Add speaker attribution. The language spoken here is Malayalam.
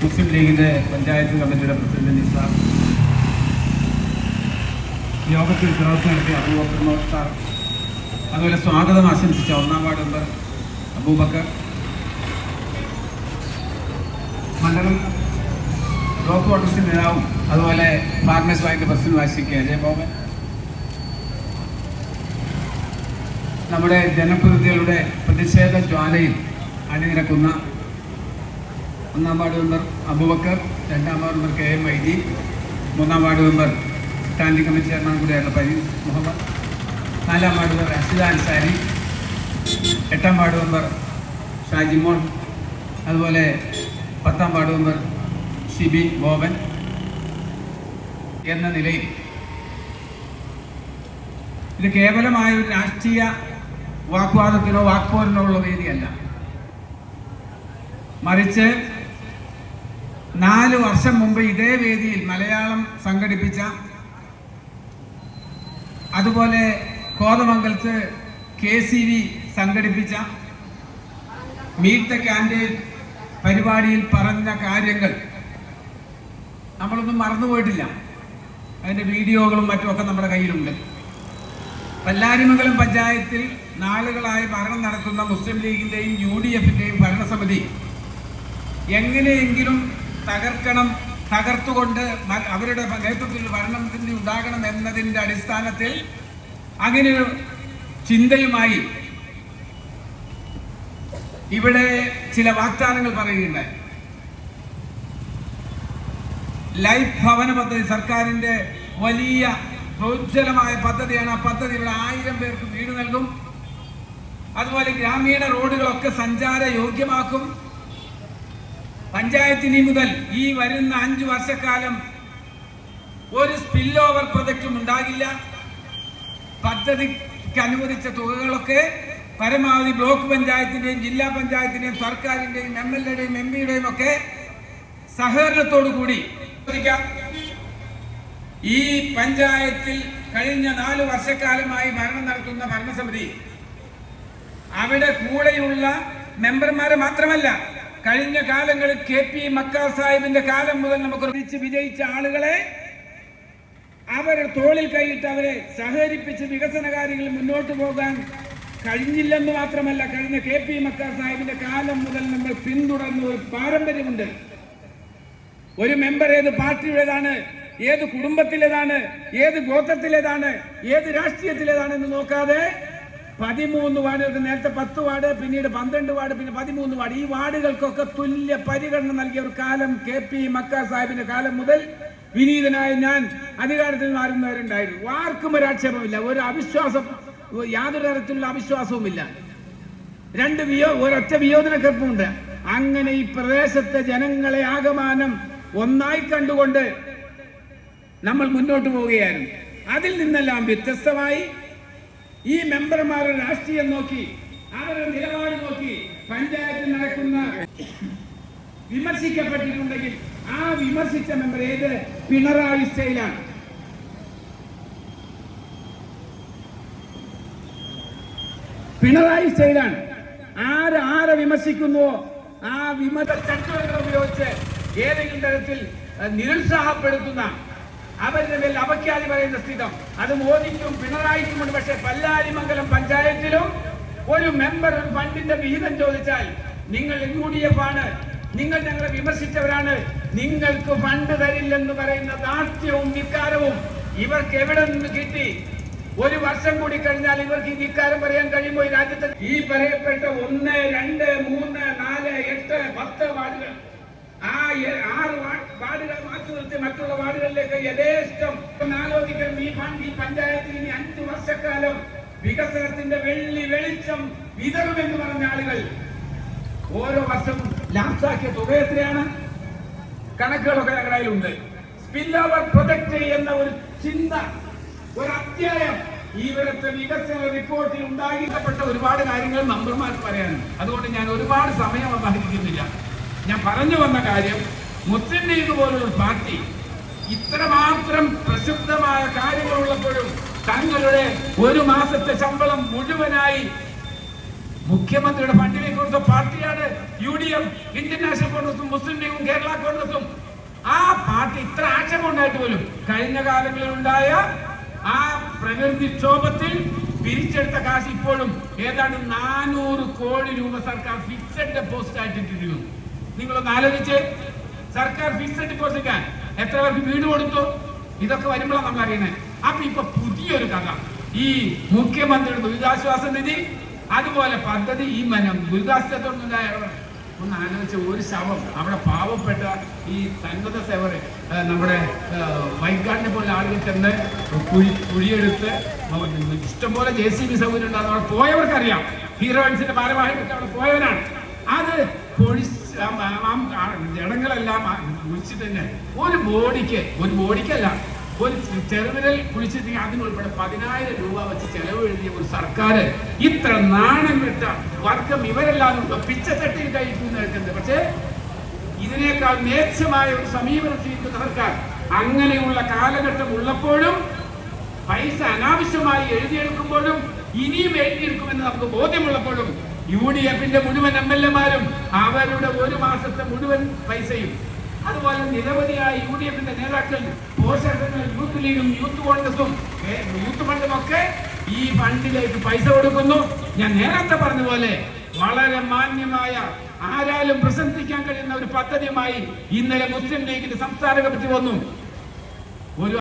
Speaker 1: മുസ്ലിം ലീഗിൻ്റെ പഞ്ചായത്ത് കമ്മിറ്റിയുടെ പ്രസിഡന്റ് നിസാർ, യോഗത്തിൽ പ്രവർത്തനം നടത്തിയ അബൂബക്കർ സാർ, അതുപോലെ സ്വാഗതം ആശംസിച്ച 1-ാം വാർഡ് മെമ്പർ അബൂബക്കർ, മണ്ഡലം ബ്ലോക്ക് കോൺഗ്രസ് നേതാവും അതുപോലെ ഫാർമേഴ്സ് ബാങ്ക് പ്രസിഡന്റ് വാശിക്ക് അജയ് ബോബൻ, നമ്മുടെ ജനപ്രതിനിധികളുടെ പ്രതിഷേധ ജ്വാലയിൽ അണിനിരക്കുന്ന 1-ാം വാർഡ് മെമ്പർ അബൂബക്കർ, 2-ാം വാർഡ് മെമ്പർ KM വൈദി, 3-ാം ward member standing committee chairman കൂടിയായിട്ടുള്ള പരീസ് മുഹമ്മദ്, 4-ാം വാർഡ് മെമ്പർ റഷീദ അൻസാരി, 8-ാം വാർഡ് മെമ്പർ ഷാജിമോൻ, അതുപോലെ 10-ാം വാർഡ് മെമ്പർ ഷിബി ബോബൻ എന്ന നിലയിൽ ഇത് കേവലമായ ഒരു രാഷ്ട്രീയ വാഗ്വാദത്തിനോ വാക്പോരിനോ ഉള്ള വേദിയല്ല, മറിച്ച് 4 വർഷം മുമ്പ് ഇതേ വേദിയിൽ മലയാളം സംഘടിപ്പിച്ച, അതുപോലെ കോതമംഗലത്ത് KCV സംഘടിപ്പിച്ച മീറ്റ് ദ കാൻഡിഡേറ്റ് പരിപാടിയിൽ പറഞ്ഞ കാര്യങ്ങൾ നമ്മളൊന്നും മറന്നുപോയിട്ടില്ല. അതിൻ്റെ വീഡിയോകളും മറ്റുമൊക്കെ നമ്മുടെ കയ്യിലുണ്ട്. പല്ലാരിമംഗലം പഞ്ചായത്തിൽ നാളുകളായി ഭരണം നടത്തുന്ന മുസ്ലിം ലീഗിൻ്റെയും UDFിൻ്റെയും ഭരണസമിതി എങ്ങനെയെങ്കിലും തകർത്തുകൊണ്ട് അവരുടെ നേതൃത്വത്തിൽ ഭരണത്തിന് ഉണ്ടാകണം എന്നതിൻ്റെ അടിസ്ഥാനത്തിൽ അങ്ങനെ ഒരു ചിന്തയുമായി ഇവിടെ ചില വാഗ്ദാനങ്ങൾ പറയുകയുണ്ടായി. ലൈഫ് ഭവന പദ്ധതി സർക്കാരിൻ്റെ വലിയ പ്രോജ്വലമായ പദ്ധതിയാണ്. ആ പദ്ധതി ഇവിടെ 1000 പേർക്ക് വീട് നൽകും. അതുപോലെ ഗ്രാമീണ റോഡുകളൊക്കെ സഞ്ചാര യോഗ്യമാക്കും. പഞ്ചായത്തിന് മുതൽ ഈ വരുന്ന 5 വർഷക്കാലം ഒരു സ്പിൽ ഓവർ പ്രൊജക്റ്റും ഉണ്ടാകില്ല. പദ്ധതിക്ക് അനുവദിച്ച തുകകളൊക്കെ പരമാവധി ബ്ലോക്ക് പഞ്ചായത്തിൻ്റെയും ജില്ലാ പഞ്ചായത്തിൻ്റെയും സർക്കാരിൻ്റെയും MLAയുടെയും MP-യുടെയും ഒക്കെ സഹകരണത്തോടു കൂടി ഈ പഞ്ചായത്തിൽ കഴിഞ്ഞ 4 വർഷക്കാലമായി ഭരണം നടത്തുന്ന ഭരണസമിതി അവിടെ കൂടെയുള്ള മെമ്പർമാരെ മാത്രമല്ല, കഴിഞ്ഞ കാലങ്ങളിൽ KP മക്കാർ സാഹിബിന്റെ കാലം മുതൽ നമുക്ക് വിജയിച്ച ആളുകളെ അവരുടെ തോളിൽ കൈയിട്ട് അവരെ സഹകരിപ്പിച്ച് വികസന കാര്യങ്ങളിൽ മുന്നോട്ട് പോകാൻ കഴിഞ്ഞില്ലെന്ന് മാത്രമല്ല, കഴിഞ്ഞ KP മക്കാർ സാഹിബിന്റെ കാലം മുതൽ നമ്മൾ പിന്തുടർന്ന ഒരു പാരമ്പര്യമുണ്ട്. ഒരു മെമ്പർ ഏത് പാർട്ടിയുടേതാണ്, ഏത് കുടുംബത്തിലേതാണ്, ഏത് ഗോത്രത്തിലേതാണ്, ഏത് രാഷ്ട്രീയത്തിലേതാണെന്ന് നോക്കാതെ 13 വാർഡുകൾക്ക്, നേരത്തെ 10 വാർഡ്, പിന്നീട് 12 വാർഡ്, പിന്നെ 13 വാർഡ്, ഈ വാർഡുകൾക്കൊക്കെ തുല്യ പരിഗണന നൽകിയ ഒരു കാലം KP മക്കാർ സാഹിബിന്റെ കാലം മുതൽ വിനീതനായ ഞാൻ അധികാരത്തിൽ മാറുന്നവരുണ്ടായിരുന്നു. ആർക്കും ഒരു ആക്ഷേപമില്ല, ഒരു അവിശ്വാസം, യാതൊരു തരത്തിലുള്ള അവിശ്വാസവുമില്ല. ഒരൊറ്റ വിയോജനക്കപ്പുണ്ട്. അങ്ങനെ ഈ പ്രദേശത്തെ ജനങ്ങളെ ആകമാനം ഒന്നായി കണ്ടുകൊണ്ട് നമ്മൾ മുന്നോട്ട് പോവുകയായിരുന്നു. അതിൽ നിന്നെല്ലാം വ്യത്യസ്തമായി ഈ മെമ്പർമാരുടെ രാഷ്ട്രീയം നോക്കി, അവരുടെ നിലപാട് നോക്കി പഞ്ചായത്തിൽ നടക്കുന്ന വിമർശിക്കപ്പെട്ടിട്ടുണ്ടെങ്കിൽ ആ വിമർശിച്ച മെമ്പർ ഏത് പിണറായി സ്റ്റൈലാണ്. പിണറായി സ്റ്റൈലാണ്. ആരെ വിമർശിക്കുന്നുവോ ആ വിമർശനം ഉപയോഗിച്ച് ഏതെങ്കിലും തരത്തിൽ നിരുത്സാഹപ്പെടുത്തുന്ന, അവരുടെ മേൽ അപഖ്യാതി പറയുന്ന സ്ഥിതം അത് മോദിക്കും പിണറായിക്കുമുണ്ട്. പക്ഷെ പല്ലാരിമംഗലം പഞ്ചായത്തിലും ഒരു മെമ്പർ ഒരു ഫണ്ടിന്റെ വിഹിതം ചോദിച്ചാൽ നിങ്ങൾ UDF ആണ്, നിങ്ങൾ ഞങ്ങളെ വിമർശിച്ചവരാണ്, നിങ്ങൾക്ക് ഫണ്ട് തരില്ലെന്ന് പറയുന്ന ദാർഢ്യവും വികാരവും ഇവർക്ക് എവിടെ നിന്ന് കിട്ടി? 1 വർഷം കൂടി കഴിഞ്ഞാൽ ഇവർക്ക് ഈ വികാരം പറയാൻ കഴിയുമോ? ഈ രാജ്യത്ത് ഈ പറയപ്പെട്ട 1, 2, 3, 4, 8, 10 വാർഡുകൾ, ആ 6 വാർഡുകൾ മാറ്റി നിർത്തി മറ്റുള്ള വാർഡുകളിലേക്ക് യഥേഷ്ടം ആലോചിക്കണം. ഈ പഞ്ചായത്തിൽ ഇനി 5 വർഷക്കാലം വികസനത്തിന്റെ വെളിച്ചം വിതറുമെന്ന് പറഞ്ഞ ആളുകൾ ഓരോ വർഷവും ലാപ്സാക്കിയ തുക എത്രയാണ്? കണക്കുകളൊക്കെ ഞങ്ങളുടെ കയ്യിലുണ്ട്. സ്പിൽ ഓവർ പ്രൊജക്ട് എന്ന ഒരു ചിന്ത, ഒരു അധ്യായം ഇവിടുത്തെ വികസന റിപ്പോർട്ടിൽ ഉണ്ടാകിപ്പെട്ട ഒരുപാട് കാര്യങ്ങൾ മെമ്പർമാർക്ക് പറയാനുണ്ട്. അതുകൊണ്ട് ഞാൻ ഒരുപാട് സമയം അപഹരിക്കുന്നില്ല. ഞാൻ പറഞ്ഞു വന്ന കാര്യം, മുസ്ലിം ലീഗ് പോലുള്ള പാർട്ടി ഇത്രമാത്രം പ്രസിദ്ധമായ കാര്യങ്ങളുള്ളപ്പോഴും തങ്ങളുടെ 1 മാസത്തെ ശമ്പളം മുഴുവനായി മുഖ്യമന്ത്രിയുടെ ഫണ്ടിലേക്ക് കൊടുത്ത പാർട്ടിയാണ് UDF, ഇന്ത്യൻ നാഷണൽ കോൺഗ്രസും മുസ്ലിം ലീഗും കേരള കോൺഗ്രസും. ആ പാർട്ടി ഇത്ര ആക്ഷേപം ഉണ്ടായിട്ട് പോലും കഴിഞ്ഞ കാലങ്ങളിൽ ഉണ്ടായ ആ പ്രകൃതിക്ഷോഭത്തിൽ പിരിച്ചെടുത്ത കാശ് ഇപ്പോഴും ഏതാണ്ട് 400 കോടി രൂപ സർക്കാർ ഫിക്സഡ് ഡെപ്പോസിറ്റ് ആയിട്ടിട്ടിരുന്നു. നിങ്ങളൊന്ന് ആലോചിച്ച്, സർക്കാർ ഫിക്സഡ് ഡെപ്പോസിറ്റ് എത്ര പേർക്ക് വീട് കൊടുത്തു? ഇതൊക്കെ വരുമ്പോഴാണ് നമ്മൾ അറിയണേ. അപ്പൊ ഇപ്പൊ പുതിയൊരു കഥ, ഈ മുഖ്യമന്ത്രിയുടെ ദുരിതാശ്വാസ നിധി, അതുപോലെ പദ്ധതി, ഈ ദുരിതാശ്വാസത്തോടുണ്ടായ ഒന്ന് ആലോചിച്ച ഒരു ശവം അവിടെ പാവപ്പെട്ട ഈ സന്നദ്ധ സേവകർ നമ്മുടെ വൈകാടിനെ പോലെ ആളുകൾ ചെന്ന് കുഴിയെടുത്ത് ഇഷ്ടംപോലെ JCB സൗകര്യം ഉണ്ടാകുന്ന അവിടെ പോയവർക്കറിയാം. ഹീറോയിൻസിന്റെ ഭാരവാഹികൾക്ക് അവിടെ പോയവരാണ്. അത് ജനങ്ങളെല്ലാം കുഴിച്ചിട്ട് തന്നെ ഒരു ബോഡിക്കല്ല, ഒരു ചെറുവിരൽ കുഴിച്ചിട്ട് അതിനുൾപ്പെടെ 10,000 രൂപ വെച്ച് ചെലവ് എഴുതിയ ഒരു സർക്കാർ ഇത്ര നാണം വിട്ട വർഗം ഇവരെല്ലാം പിച്ചച്ചട്ടിയിൽ കഴിക്കുന്നു കേൾക്കുന്നത്. പക്ഷേ ഇതിനേക്കാൾ മേച്ഛമായ ഒരു സമീപനം സ്വീകരിക്കുന്ന സർക്കാർ അങ്ങനെയുള്ള കാലഘട്ടം ഉള്ളപ്പോഴും പൈസ അനാവശ്യമായി എഴുതിയെടുക്കുമ്പോഴും ഇനിയും എഴുതിയെടുക്കുമെന്ന് നമുക്ക് ബോധ്യമുള്ളപ്പോഴും UDFന്റെ മുഴുവൻ MLA-മാരും അവരുടെ ഒരു മാസത്തെ മുഴുവൻ പൈസയും, അതുപോലെ നിരവധിയായ UDFന്റെ നേതാക്കൾ, പോഷകങ്ങൾ, യൂത്ത് ലീഗും യൂത്ത് കോൺഗ്രസും യൂത്ത് ഫണ്ടും ഒക്കെ ഈ ഫണ്ടിലേക്ക് പൈസ കൊടുക്കുന്നു. ഞാൻ നേരത്തെ പറഞ്ഞ പോലെ വളരെ മാന്യമായ, ആരാലും പ്രശംസിക്കാൻ കഴിയുന്ന ഒരു പദ്ധതിയുമായി ഇന്നലെ മുസ്ലിം ലീഗിന്റെ സംസ്ഥാന കമ്മിറ്റി വന്നു.